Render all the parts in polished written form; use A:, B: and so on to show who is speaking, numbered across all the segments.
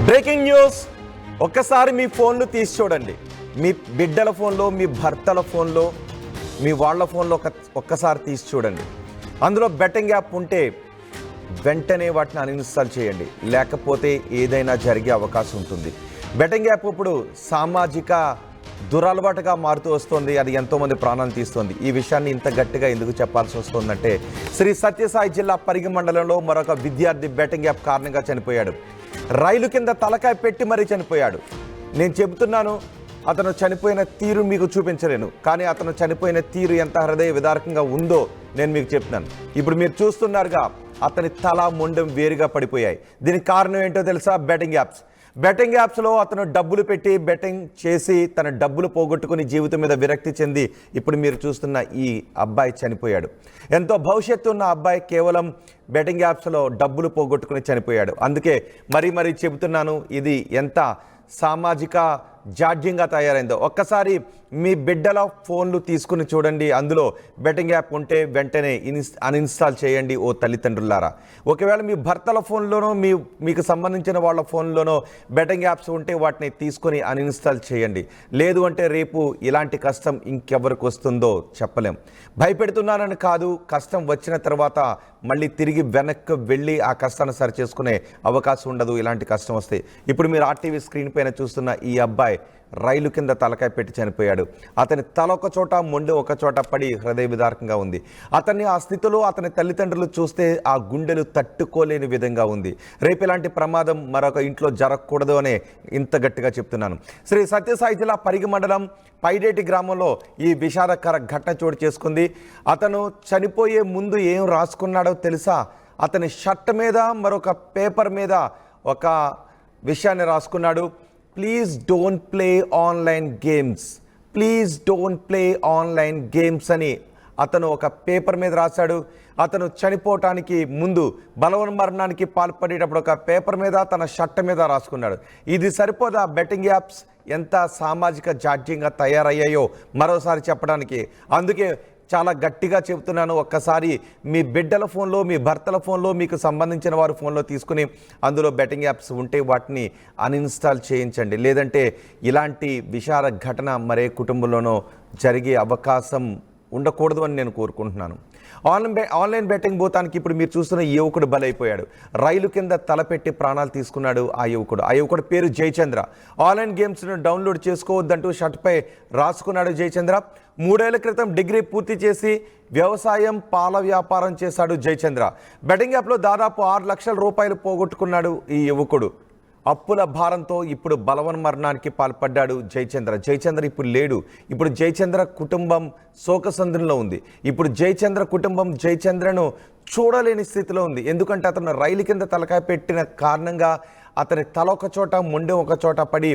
A: Breaking news. ఒక్కసారి మీ ఫోన్లు తీసి చూడండి. మీ బిడ్డల ఫోన్లో, మీ భర్తల ఫోన్లో, మీ వాళ్ళ ఫోన్లో ఒక్కసారి తీసి చూడండి. అందులో బెట్టింగ్ యాప్ ఉంటే వెంటనే వాటిని అన్ఇన్స్టాల్ చేయండి, లేకపోతే ఏదైనా జరిగే అవకాశం ఉంటుంది. బెట్టింగ్ యాప్ ఇప్పుడు సామాజిక దురలవాటుగా మారుతూ వస్తుంది. అది ఎంతోమంది ప్రాణాలు తీస్తుంది. ఈ విషయాన్ని ఇంత గట్టిగా ఎందుకు చెప్పాల్సి వస్తుందంటే, శ్రీ సత్యసాయి జిల్లా పరిగి మండలంలో మరొక విద్యార్థి బెట్టింగ్ యాప్ కారణంగా చనిపోయాడు. రైలు కింద తలకాయ పెట్టి మరీ చనిపోయాడు. నేను చెబుతున్నాను, అతను చనిపోయిన తీరు మీకు చూపించలేను, కానీ అతను చనిపోయిన తీరు ఎంత హృదయ విదారకంగా ఉందో నేను మీకు చెప్తున్నాను. ఇప్పుడు మీరు చూస్తున్నారుగా, అతని తల మొండెం వేరుగా పడిపోయాయి. దీనికి కారణం ఏంటో తెలుసా? Betting apps. బెట్టింగ్ యాప్స్లో అతను డబ్బులు పెట్టి బెట్టింగ్ చేసి తన డబ్బులు పోగొట్టుకుని జీవితం మీద విరక్తి చెంది ఇప్పుడు మీరు చూస్తున్న ఈ అబ్బాయి చనిపోయాడు. ఎంతో భవిష్యత్తు ఉన్న అబ్బాయి కేవలం బెట్టింగ్ యాప్స్లో డబ్బులు పోగొట్టుకుని చనిపోయాడు. అందుకే మరీ చెబుతున్నాను, ఇది ఎంత సామాజిక జాడ్యంగా తయారైందో. ఒక్కసారి మీ బిడ్డల ఫోన్లు తీసుకుని చూడండి. అందులో బెట్టింగ్ యాప్ ఉంటే వెంటనే అన్ఇన్స్టాల్ చేయండి ఓ తల్లిదండ్రులారా. ఒకవేళ మీ భర్తల ఫోన్లోనో మీకు సంబంధించిన వాళ్ళ ఫోన్లోనో బెట్టింగ్ యాప్స్ ఉంటే వాటిని తీసుకొని అన్ఇన్స్టాల్ చేయండి. లేదు అంటే రేపు ఇలాంటి కష్టం ఇంకెవరికి వస్తుందో చెప్పలేం. భయపెడుతున్నానని కాదు, కష్టం వచ్చిన తర్వాత మళ్ళీ తిరిగి వెనక్కి వెళ్ళి ఆ కష్టాన్ని సరి చేసుకునే అవకాశం ఉండదు ఇలాంటి కష్టం వస్తే. ఇప్పుడు మీరు ఆర్టీవీ స్క్రీన్ పైన చూస్తున్న ఈ అబ్బాయి రైలు కింద తలకాయ పెట్టి చనిపోయాడు. అతని తల ఒక చోట, మొండె ఒక చోట పడి హృదయ విదారకంగా ఉంది. అతన్ని ఆ స్థితిలో అతని తల్లిదండ్రులు చూస్తే ఆ గుండెలు తట్టుకోలేని విధంగా ఉంది. రేపు ఇలాంటి ప్రమాదం మరొక ఇంట్లో జరగకూడదు అనే ఇంత గట్టిగా చెప్తున్నాను. శ్రీ సత్యసాయి జిల్లా పరిగి మండలం పైడేటి గ్రామంలో ఈ విషాదకర ఘటన చోటు చేసుకుంది. అతను చనిపోయే ముందు ఏం రాసుకున్నాడో తెలుసా? అతని షర్ట్ మీద మరొక పేపర్ మీద ఒక విషయాన్ని రాసుకున్నాడు. Please don't play online games, please don't play online games అని అతను ఒక పేపర్ మీద రాశాడు. అతను చనిపోవటానికి ముందు బలవన్మరణానికి పాల్పడేటప్పుడు ఒక పేపర్ మీద తన షర్ట్ మీద రాసుకున్నాడు. ఇది సరిపోదా? బెట్టింగ్ యాప్స్ ఎంత సామాజిక జాడ్యంగా తయారయ్యాయో మరోసారి చెప్పడానికి. అందుకే చాలా గట్టిగా చెబుతున్నాను, ఒక్కసారి మీ బిడ్డల ఫోన్లో, మీ భర్తల ఫోన్లో, మీకు సంబంధించిన వారి ఫోన్లో తీసుకుని అందులో బెట్టింగ్ యాప్స్ ఉంటే వాటిని అన్ఇన్స్టాల్ చేయించండి. లేదంటే ఇలాంటి విషాద ఘటన మరే కుటుంబంలోనో జరిగే అవకాశం ఉండకూడదు అని నేను కోరుకుంటున్నాను. ఆన్లైన్ బెట్టింగ్ భూతానికి ఇప్పుడు మీరు చూస్తున్న ఈ యువకుడు బలైపోయాడు. రైలు కింద తలపెట్టి ప్రాణాలు తీసుకున్నాడు ఆ యువకుడు పేరు జయచంద్ర. ఆన్లైన్ గేమ్స్ను డౌన్లోడ్ చేసుకోవద్దంటూ షర్ట్పై రాసుకున్నాడు జయచంద్ర. 3 ఏళ్ల క్రితం డిగ్రీ పూర్తి చేసి వ్యవసాయం, పాల వ్యాపారం చేశాడు జయచంద్ర. బెట్టింగ్ యాప్లో దాదాపు 6 లక్షల రూపాయలు పోగొట్టుకున్నాడు ఈ యువకుడు. అప్పుల భారంతో ఇప్పుడు బలవన్మరణానికి పాల్పడ్డాడు జయచంద్ర ఇప్పుడు లేడు. ఇప్పుడు జయచంద్ర కుటుంబం శోకసంద్రంలో ఉంది. ఇప్పుడు జయచంద్ర కుటుంబం జయచంద్రను చూడలేని స్థితిలో ఉంది. ఎందుకంటే అతను రైలు కింద తలకాయ పెట్టిన కారణంగా అతని తల ఒక చోట, మొండె ఒక చోట పడి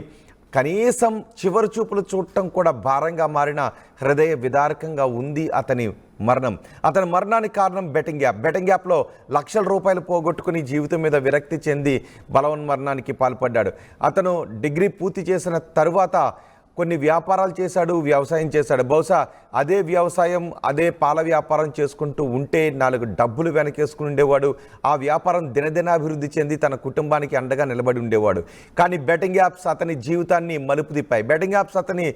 A: కనీసం చివరి చూపులు చూడటం కూడా భారంగా మారిన హృదయ విదారకంగా ఉంది అతని మరణం. అతని మరణానికి కారణం బెట్టింగ్ యాప్లో లక్షల రూపాయలు పోగొట్టుకుని జీవితం మీద విరక్తి చెంది బలవన్మరణానికి పాల్పడ్డాడు. అతను డిగ్రీ పూర్తి చేసిన తరువాత కొన్ని వ్యాపారాలు చేశాడు, వ్యవసాయం చేశాడు. బహుశా అదే వ్యవసాయం, అదే పాల వ్యాపారం చేసుకుంటూ ఉంటే 4 డబ్బులు వెనకేసుకుని ఉండేవాడు. ఆ వ్యాపారం దినదినాభివృద్ధి చెంది తన కుటుంబానికి అండగా నిలబడి ఉండేవాడు. కానీ బెట్టింగ్ యాప్స్ అతని జీవితాన్ని మలుపు తిప్పాయి. బెట్టింగ్ యాప్స్ అతని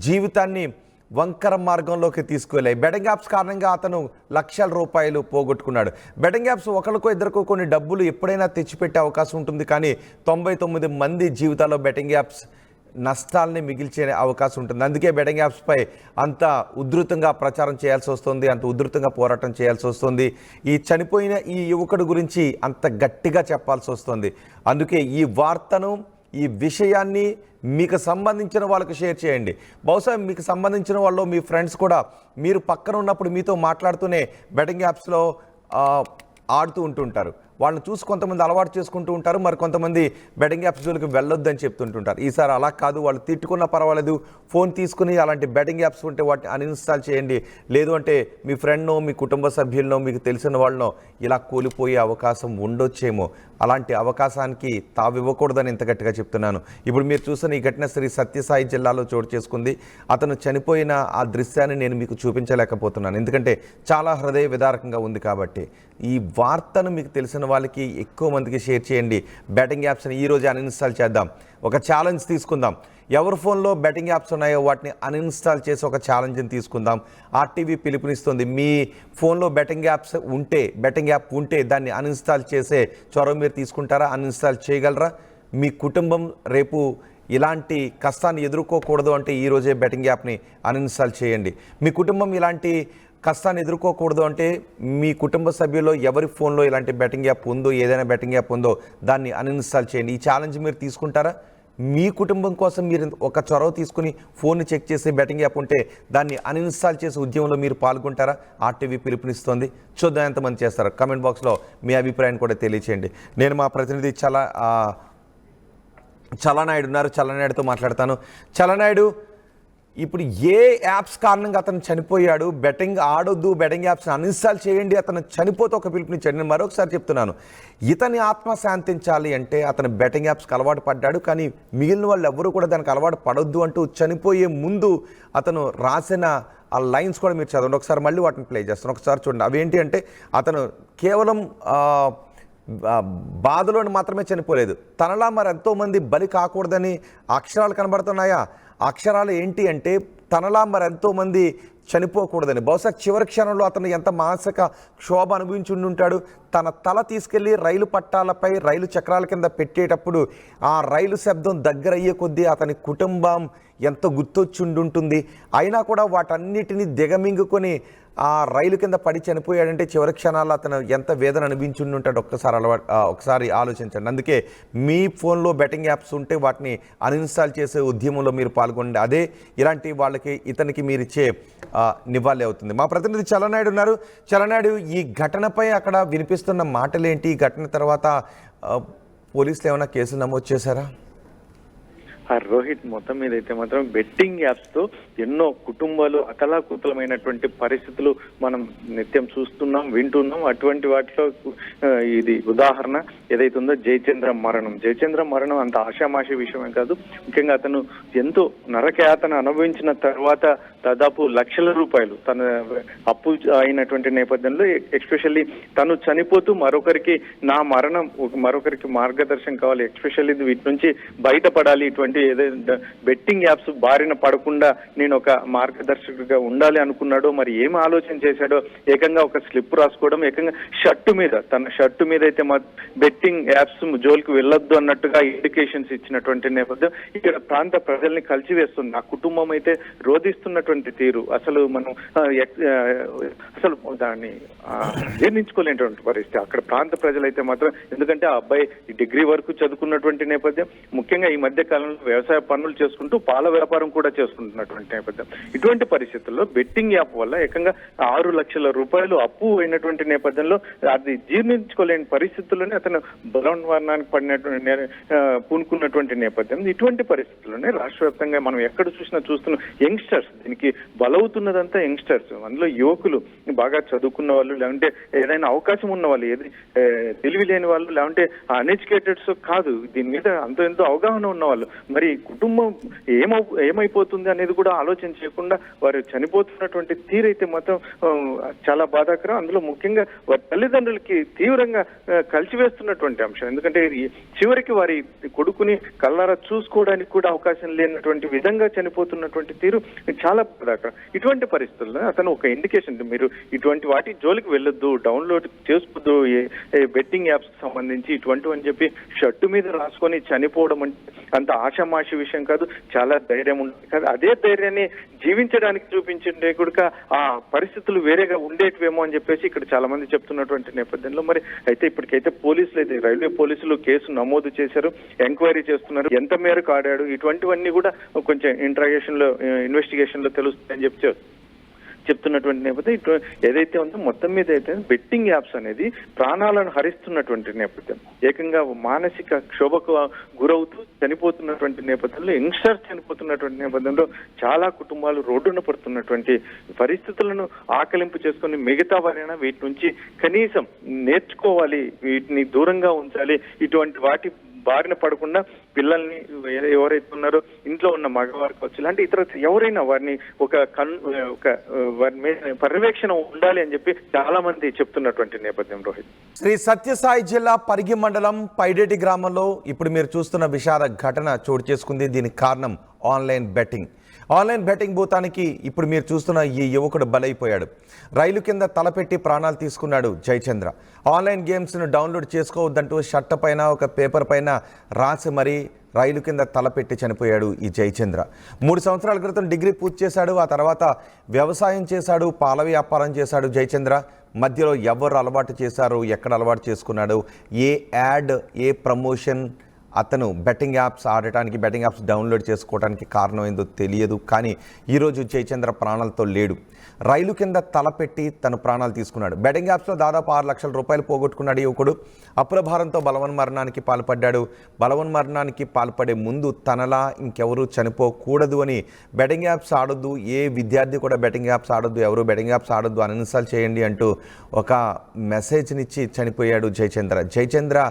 A: జీవితాన్ని వంకర మార్గంలోకి తీసుకువెళ్ళాయి. బెట్టింగ్ యాప్స్ కారణంగా అతను లక్షల రూపాయలు పోగొట్టుకున్నాడు. బెట్టింగ్ యాప్స్ ఒకరికో ఇద్దరికో కొన్ని డబ్బులు ఎప్పుడైనా తెచ్చిపెట్టే అవకాశం ఉంటుంది, కానీ 99 మంది జీవితాల్లో బెట్టింగ్ యాప్స్ నష్టాలని మిగిల్చే అవకాశం ఉంటుంది. అందుకే బెట్టింగ్ యాప్స్పై అంత ఉధృతంగా ప్రచారం చేయాల్సి వస్తుంది, అంత ఉధృతంగా పోరాటం చేయాల్సి వస్తుంది. ఈ చనిపోయిన ఈ యువకుడి గురించి అంత గట్టిగా చెప్పాల్సి వస్తుంది. అందుకే ఈ వార్తను, ఈ విషయాన్ని మీకు సంబంధించిన వాళ్ళకు షేర్ చేయండి. బహుశా మీకు సంబంధించిన వాళ్ళు, మీ ఫ్రెండ్స్ కూడా మీరు పక్కన ఉన్నప్పుడు మీతో మాట్లాడుతూనే బెట్టింగ్ యాప్స్లో ఆడుతూ ఉంటుంటారు. వాళ్ళని చూసి కొంతమంది అలవాటు చేసుకుంటూ ఉంటారు, మరి కొంతమంది బెట్టింగ్ యాప్స్ జోలికి వెళ్ళొద్దని చెప్తుంటుంటారు. ఈసారి అలా కాదు, వాళ్ళు తిట్టుకున్నా పర్వాలేదు, ఫోన్ తీసుకుని అలాంటి బెట్టింగ్ యాప్స్ ఉంటే వాటిని అన్ఇన్స్టాల్ చేయండి. లేదు అంటే మీ ఫ్రెండ్నో, మీ కుటుంబ సభ్యులనో, మీకు తెలిసిన వాళ్ళనో ఇలా కూలిపోయే అవకాశం ఉండొచ్చేమో. అలాంటి అవకాశానికి తావివ్వకూడదని ఇంత గట్టిగా చెప్తున్నాను. ఇప్పుడు మీరు చూసిన ఈ ఘటన శ్రీ సత్యసాయి జిల్లాలో చోటు చేసుకుంది. అతను చనిపోయిన ఆ దృశ్యాన్ని నేను మీకు చూపించలేకపోతున్నాను, ఎందుకంటే చాలా హృదయ విదారకంగా ఉంది కాబట్టి. ఈ వార్తను మీకు తెలిసిన వాళ్ళకి ఎక్కువ మందికి షేర్ చేయండి. బెట్టింగ్ యాప్స్ని ఈరోజు అన్ఇన్స్టాల్ చేద్దాం. ఒక ఛాలెంజ్ తీసుకుందాం. ఎవరి ఫోన్లో బెట్టింగ్ యాప్స్ ఉన్నాయో వాటిని అన్ఇన్స్టాల్ చేసి ఒక ఛాలెంజ్ని తీసుకుందాం. ఆర్టీవీ పిలుపునిస్తుంది. మీ ఫోన్లో బెట్టింగ్ యాప్ ఉంటే దాన్ని అన్ఇన్స్టాల్ చేసే చొరవ మీరు తీసుకుంటారా? అన్ఇన్స్టాల్ చేయగలరా? మీ కుటుంబం రేపు ఇలాంటి కష్టాన్ని ఎదుర్కోకూడదు అంటే ఈరోజే బెట్టింగ్ యాప్ని అన్ఇన్స్టాల్ చేయండి. మీ కుటుంబం ఇలాంటి కష్టాన్ని ఎదుర్కోకూడదు అంటే మీ కుటుంబ సభ్యుల్లో ఎవరి ఫోన్లో ఇలాంటి బెట్టింగ్ యాప్ ఉందో, ఏదైనా బెట్టింగ్ యాప్ ఉందో దాన్ని అన్ఇన్స్టాల్ చేయండి. ఈ ఛాలెంజ్ మీరు తీసుకుంటారా? మీ కుటుంబం కోసం మీరు ఒక చొరవ తీసుకుని ఫోన్ని చెక్ చేసి బెట్టింగ్ యాప్ ఉంటే దాన్ని అన్ఇన్స్టాల్ చేసే ఉద్యమంలో మీరు పాల్గొంటారా? ఆర్టీవీ పిలుపునిస్తోంది. చూద్దాం ఎంతమంది చేస్తారు. కామెంట్ బాక్స్లో మీ అభిప్రాయాన్ని కూడా తెలియచేయండి. నేను మా ప్రతినిధి చలనాయుడు ఉన్నారు. చలనాయుడుతో మాట్లాడతాను. చలనాయుడు, ఇప్పుడు ఏ యాప్స్ కారణంగా అతను చనిపోయాడు? బెట్టింగ్ ఆడొద్దు, బెట్టింగ్ యాప్స్ అన్ఇన్స్టాల్ చేయండి, అతను చనిపోతే ఒక పిలుపునిచ్చాడు. నేను మరొకసారి చెప్తున్నాను, ఇతని ఆత్మ శాంతించాలి అంటే అతను బెట్టింగ్ యాప్స్కి అలవాటు పడ్డాడు, కానీ మిగిలిన వాళ్ళు ఎవరు కూడా దానికి అలవాటు పడొద్దు అంటూ చనిపోయే ముందు అతను రాసిన ఆ లైన్స్ కూడా మీరు చదవండి. ఒకసారి మళ్ళీ వాటిని ప్లే చేస్తాను. ఒకసారి చూడండి. అవేంటి అంటే అతను కేవలం బాధలోని మాత్రమే చనిపోలేదు, తనలా మరి ఎంతోమంది బలి కాకూడదని అక్షరాలు కనబడుతున్నాయా? అక్షరాలు ఏంటి అంటే తనలా మరి ఎంతోమంది చనిపోకూడదని. బహుశా చివరి క్షణంలో అతను ఎంత మానసిక క్షోభ అనుభవించి ఉంటాడు. తన తల తీసుకెళ్లి రైలు పట్టాలపై రైలు చక్రాల కింద పెట్టేటప్పుడు ఆ రైలు శబ్దం దగ్గరయ్యే కొద్దీ అతని కుటుంబం ఎంత గుర్తొచ్చుండుంటుంది. అయినా కూడా వాటన్నిటిని దిగమింగుకొని ఆ రైలు కింద పడి చనిపోయాడంటే చివరి క్షణాల్లో అతను ఎంత వేదన అనిపించుంటాడు ఒకసారి ఆలోచించండి. అందుకే మీ ఫోన్లో బెట్టింగ్ యాప్స్ ఉంటే వాటిని అన్ఇన్స్టాల్ చేసే ఉద్యమంలో మీరు పాల్గొనండి. అదే ఇలాంటి వాళ్ళకి ఇతనికి మీరు ఇచ్చే నివాళి అవుతుంది. మా ప్రతినిధి చలనాయుడు ఉన్నారు. చలనాయుడు, ఈ ఘటనపై అక్కడ వినిపిస్తున్న మాటలేంటి? ఈ ఘటన తర్వాత పోలీసులు ఏమైనా కేసులు నమోదు చేశారా?
B: రోహిత్, మొత్తం మీద అయితే మాత్రం బెట్టింగ్ యాప్స్ తో ఎన్నో కుటుంబాలు అతలాకుతలమైనటువంటి పరిస్థితులు మనం నిత్యం చూస్తున్నాం, వింటున్నాం. అటువంటి వాటిలో ఇది ఉదాహరణ ఏదైతే ఉందో జయచంద్ర మరణం అంత ఆషామాషి విషయమే కాదు. ముఖ్యంగా అతను ఎంతో నరకయాతన అనుభవించిన తర్వాత దాదాపు లక్షల రూపాయలు తన అప్పు అయినటువంటి నేపథ్యంలో, ఎస్పెషల్లీ తను చనిపోతూ మరొకరికి మార్గదర్శనం కావాలి, ఎస్పెషల్లీ వీటి నుంచి బయటపడాలి, ఇటువంటి ఏదైతే బెట్టింగ్ యాప్స్ బారిన పడకుండా నేను ఒక మార్గదర్శకుడిగా ఉండాలి అనుకున్నాడో, మరి ఏం ఆలోచన చేశాడో, ఏకంగా ఒక స్లిప్ రాసుకోవడం, ఏకంగా తన షర్టు మీద అయితే బెట్టింగ్ యాప్స్ జోలికి వెళ్ళొద్దు అన్నట్టుగా ఇండికేషన్స్ ఇచ్చినటువంటి నేపథ్యం ఇక్కడ ప్రాంత ప్రజల్ని కలిసివేస్తుంది. ఆ కుటుంబం అయితే రోధిస్తున్నటువంటి తీరు అసలు మనం దాన్ని జీర్ణించుకోలేనటువంటి పరిస్థితి అక్కడ ప్రాంత ప్రజలైతే మాత్రం. ఎందుకంటే ఆ అబ్బాయి డిగ్రీ వరకు చదువుకున్నటువంటి నేపథ్యం, ముఖ్యంగా ఈ మధ్య కాలంలో వ్యవసాయ పనులు చేసుకుంటూ పాల వ్యాపారం కూడా చేసుకుంటున్నటువంటి నేపథ్యం. ఇటువంటి పరిస్థితుల్లో బెట్టింగ్ యాప్ వల్ల ఏకంగా 6 లక్షల రూపాయలు అప్పు అయినటువంటి నేపథ్యంలో అది జీర్ణించుకోలేని పరిస్థితుల్లోనే అతను బలవన్మరణానికి పూనుకున్నటువంటి నేపథ్యం. ఇటువంటి పరిస్థితుల్లోనే రాష్ట్ర వ్యాప్తంగా మనం ఎక్కడ చూస్తున్న యంగ్స్టర్స్, దీనికి బలవుతున్నదంతా యంగ్స్టర్స్, అందులో యువకులు, బాగా చదువుకున్న వాళ్ళు, లేదంటే ఏదైనా అవకాశం ఉన్న వాళ్ళు, తెలివి లేని వాళ్ళు, లేదంటే అన్ఎడ్యుకేటెడ్స్ కాదు, దీని మీద ఎంతో అవగాహన ఉన్న వాళ్ళు, మరి కుటుంబం ఏమైపోతుంది అనేది కూడా ఆలోచన చేయకుండా వారు చనిపోతున్నటువంటి తీరైతే మాత్రం చాలా బాధాకరం. అందులో ముఖ్యంగా వారి తల్లిదండ్రులకి తీవ్రంగా కలిసివేస్తున్నటువంటి అంశం. ఎందుకంటే చివరికి వారి కొడుకుని కళ్ళారా చూసుకోవడానికి కూడా అవకాశం లేనటువంటి విధంగా చనిపోతున్నటువంటి తీరు చాలా బాధాకరం. ఇటువంటి పరిస్థితుల్లో అతను ఒక ఇండికేషన్, మీరు ఇటువంటి వాటి జోలికి వెళ్ళొద్దు, డౌన్లోడ్ చేసుకోవద్దు బెట్టింగ్ యాప్స్ కి సంబంధించి ఇటువంటివి అని చెప్పి షర్టు మీద రాసుకొని చనిపోవడం అంటే అంత ఆషామాషి విషయం కాదు, చాలా ధైర్యం ఉంటుంది కాదు. అదే ధైర్యాన్ని జీవించడానికి చూపించే కూడా ఆ పరిస్థితులు వేరేగా ఉండేటివేమో అని చెప్పేసి ఇక్కడ చాలా మంది చెప్తున్నటువంటి నేపథ్యంలో, మరి అయితే ఇప్పటికైతే పోలీసులు అయితే రైల్వే పోలీసులు కేసు నమోదు చేశారు, ఎంక్వైరీ చేస్తున్నారు, ఎంత మేరకు ఆడాడు, ఇటువంటివన్నీ కూడా కొంచెం ఇన్వెస్టిగేషన్ లో తెలుస్తాయని చెప్పి చెప్తున్నటువంటి నేపథ్యం. ఏదైతే ఉందో మొత్తం మీద అయితే బెట్టింగ్ యాప్స్ అనేది ప్రాణాలను హరిస్తున్నటువంటి నేపథ్యం, ఏకంగా మానసిక క్షోభకు గురవుతూ చనిపోతున్నటువంటి నేపథ్యంలో, యంగ్స్టర్స్ చనిపోతున్నటువంటి నేపథ్యంలో చాలా కుటుంబాలు రోడ్డున పడుతున్నటువంటి పరిస్థితులను ఆకలింపు చేసుకుని మిగతా వారైనా వీటి నుంచి కనీసం నేర్చుకోవాలి, వీటిని దూరంగా ఉంచాలి, ఇటువంటి వాటి బారిన పడకుండా పిల్లల్ని ఎవరైతే ఉన్నారో ఇంట్లో ఉన్న మగవారు కావచ్చు, ఇలాంటి ఇతర ఎవరైనా వారిని వారి మీద పర్యవేక్షణ ఉండాలి అని చెప్పి చాలా మంది చెప్తున్నటువంటి నేపథ్యం రోహిత్.
A: శ్రీ సత్యసాయి జిల్లా పరిగి మండలం పైడేటి గ్రామంలో ఇప్పుడు మీరు చూస్తున్న విషాద ఘటన చోటు చేసుకుంది. దీనికి కారణం ఆన్లైన్ బెట్టింగ్ భూతానికి ఇప్పుడు మీరు చూస్తున్న ఈ యువకుడు బలైపోయాడు. రైలు కింద తలపెట్టి ప్రాణాలు తీసుకున్నాడు జయచంద్ర. ఆన్లైన్ గేమ్స్ను డౌన్లోడ్ చేసుకోవద్దంటూ షర్ట్ పైన ఒక పేపర్ పైన రాసి మరీ రైలు కింద తలపెట్టి చనిపోయాడు ఈ జయచంద్ర. 3 సంవత్సరాల క్రితం డిగ్రీ పూర్తి చేశాడు. ఆ తర్వాత వ్యవసాయం చేశాడు, పాల వ్యాపారం చేశాడు జయచంద్ర. మధ్యలో ఎవరు అలవాటు చేశారు, ఎక్కడ అలవాటు చేసుకున్నాడు, ఏ యాడ్, ఏ ప్రమోషన్ అతను బెట్టింగ్ యాప్స్ ఆడటానికి, బెట్టింగ్ యాప్స్ డౌన్లోడ్ చేసుకోవడానికి కారణం ఏందో తెలియదు. కానీ ఈరోజు జయచంద్ర ప్రాణాలతో లేడు. రైలు కింద తలపెట్టి తను ప్రాణాలు తీసుకున్నాడు. బెట్టింగ్ యాప్స్లో దాదాపు 6 లక్షల రూపాయలు పోగొట్టుకున్నాడు యువకుడు. అప్రభారంతో బలవన్మరణానికి పాల్పడ్డాడు. బలవన్మరణానికి పాల్పడే ముందు తనలా ఇంకెవరూ చనిపోకూడదు అని బెట్టింగ్ యాప్స్ ఆడొద్దు, ఏ విద్యార్థి కూడా బెట్టింగ్ యాప్స్ ఆడొద్దు, ఎవరు బెట్టింగ్ యాప్స్ ఆడొద్దు, అన్ఇన్స్టాల్ చేయండి అంటూ ఒక మెసేజ్నిచ్చి చనిపోయాడు జయచంద్ర.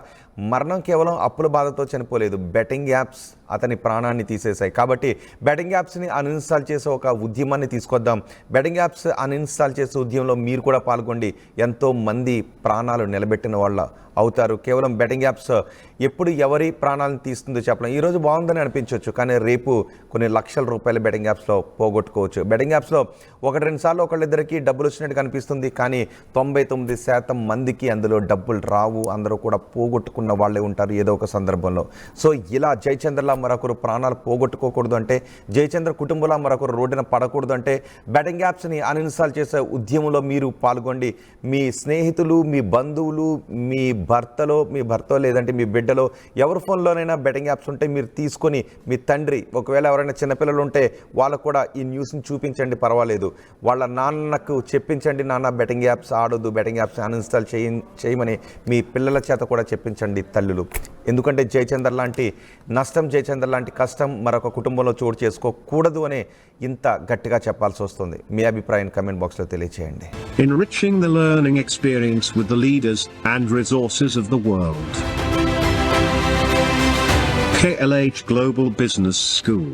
A: మరణం కేవలం అప్పుల బాధతో చనిపోలేదు, బెట్టింగ్ యాప్స్ అతని ప్రాణాన్ని తీసేశాయి. కాబట్టి బెట్టింగ్ యాప్స్ని అన్ఇన్స్టాల్ చేసే ఒక ఉద్యమాన్ని తీసుకొద్దాం. బెట్టింగ్ యాప్స్ అన్ఇన్స్టాల్ చేసే ఉద్యమంలో మీరు కూడా పాల్గొండి. ఎంతో మంది ప్రాణాలు నిలబెట్టిన వాళ్ళ అవుతారు. కేవలం బెట్టింగ్ యాప్స్ ఎప్పుడు ఎవరి ప్రాణాలను తీస్తుందో చెప్పలేం. ఈరోజు బాగుందని అనిపించవచ్చు, కానీ రేపు కొన్ని లక్షల రూపాయలు బెట్టింగ్ యాప్స్లో పోగొట్టుకోవచ్చు. బెట్టింగ్ యాప్స్లో 1-2 సార్లు ఒకళ్ళిద్దరికి డబ్బులు వచ్చినట్టు కనిపిస్తుంది, కానీ 99% మందికి అందులో డబ్బులు రావు. అందరూ కూడా పోగొట్టుకున్న వాళ్ళే ఉంటారు ఏదో ఒక సందర్భంలో. సో ఇలా జయచంద్రలా మరొకరు ప్రాణాలు పోగొట్టుకోకూడదు అంటే, జయచంద్ర కుటుంబంలో మరొకరు రోడ్డున పడకూడదు అంటే బెట్టింగ్ యాప్స్ని అన్ఇన్స్టాల్ చేసే ఉద్యమంలో మీరు పాల్గొండి. మీ స్నేహితులు, మీ బంధువులు, మీ భర్త లేదంటే మీ బిడ్డలో ఎవరి ఫోన్లోనైనా బెట్టింగ్ యాప్స్ ఉంటే మీరు తీసుకొని, మీ తండ్రి, ఒకవేళ ఎవరైనా చిన్నపిల్లలు ఉంటే వాళ్ళకు కూడా ఈ న్యూస్ని చూపించండి, పర్వాలేదు. వాళ్ళ నాన్నకు చెప్పించండి, నాన్న బెట్టింగ్ యాప్స్ ఆడొద్దు, బెట్టింగ్ యాప్స్ అన్ఇన్స్టాల్ చేయమని మీ పిల్లల చేత కూడా చెప్పించండి తల్లులు. ఎందుకంటే జయచంద్ర లాంటి నష్టం, జయచంద్ర లాంటి కష్టం మరొక కుటుంబంలో చోటు చేసుకోకూడదు అని ఇంత గట్టిగా చెప్పాల్సి వస్తుంది. మీ అభిప్రాయం కామెంట్ బాక్స్లో తెలియజేయండి.
C: Enriching the learning experience with the leaders and resources of the world. KLH Global Business School.